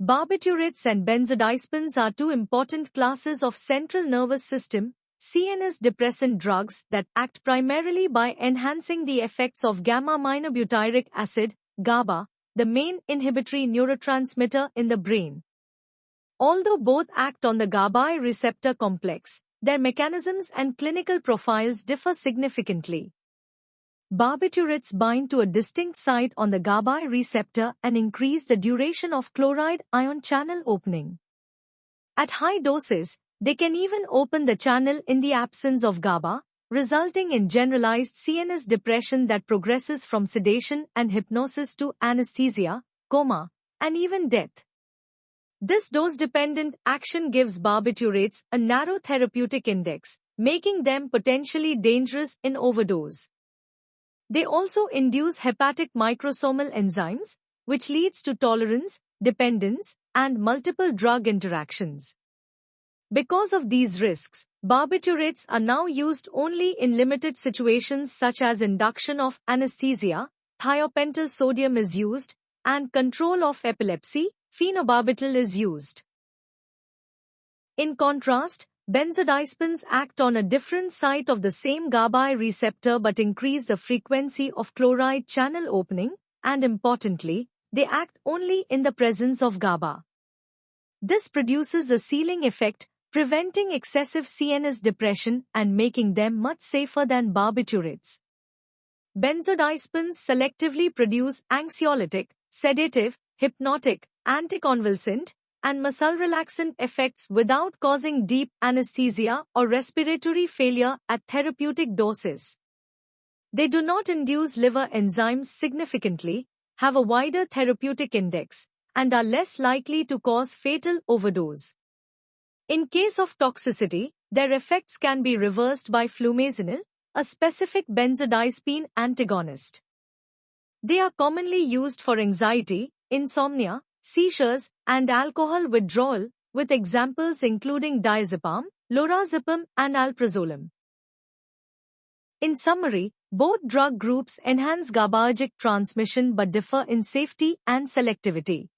Barbiturates and benzodiazepines are two important classes of central nervous system (CNS) depressant drugs that act primarily by enhancing the effects of gamma-aminobutyric acid, GABA, the main inhibitory neurotransmitter in the brain. Although both act on the GABA receptor complex, their mechanisms and clinical profiles differ significantly. Barbiturates bind to a distinct site on the GABA receptor and increase the duration of chloride ion channel opening. At high doses, they can even open the channel in the absence of GABA, resulting in generalized CNS depression that progresses from sedation and hypnosis to anesthesia, coma, and even death. This dose-dependent action gives barbiturates a narrow therapeutic index, making them potentially dangerous in overdose. They also induce hepatic microsomal enzymes, which leads to tolerance, dependence, and multiple drug interactions. Because of these risks, barbiturates are now used only in limited situations such as induction of anesthesia, thiopental sodium is used, and control of epilepsy, phenobarbital is used. In contrast, benzodiazepines act on a different site of the same GABA receptor but increase the frequency of chloride channel opening, and importantly, they act only in the presence of GABA. This produces a ceiling effect, preventing excessive CNS depression and making them much safer than barbiturates. Benzodiazepines selectively produce anxiolytic, sedative, hypnotic, anticonvulsant, and muscle relaxant effects without causing deep anesthesia or respiratory failure at therapeutic doses. They do not induce liver enzymes significantly, have a wider therapeutic index, and are less likely to cause fatal overdose. In case of toxicity, their effects can be reversed by flumazenil, a specific benzodiazepine antagonist. They are commonly used for anxiety, insomnia, seizures, and alcohol withdrawal, with examples including diazepam, lorazepam, and alprazolam. In summary, both drug groups enhance GABAergic transmission but differ in safety and selectivity.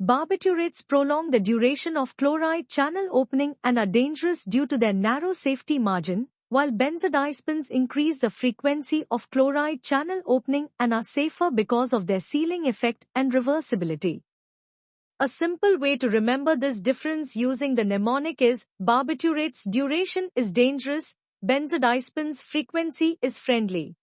Barbiturates prolong the duration of chloride channel opening and are dangerous due to their narrow safety margin, while benzodiazepines increase the frequency of chloride channel opening and are safer because of their ceiling effect and reversibility. A simple way to remember this difference using the mnemonic is: barbiturates' duration is dangerous, benzodiazepines' frequency is friendly.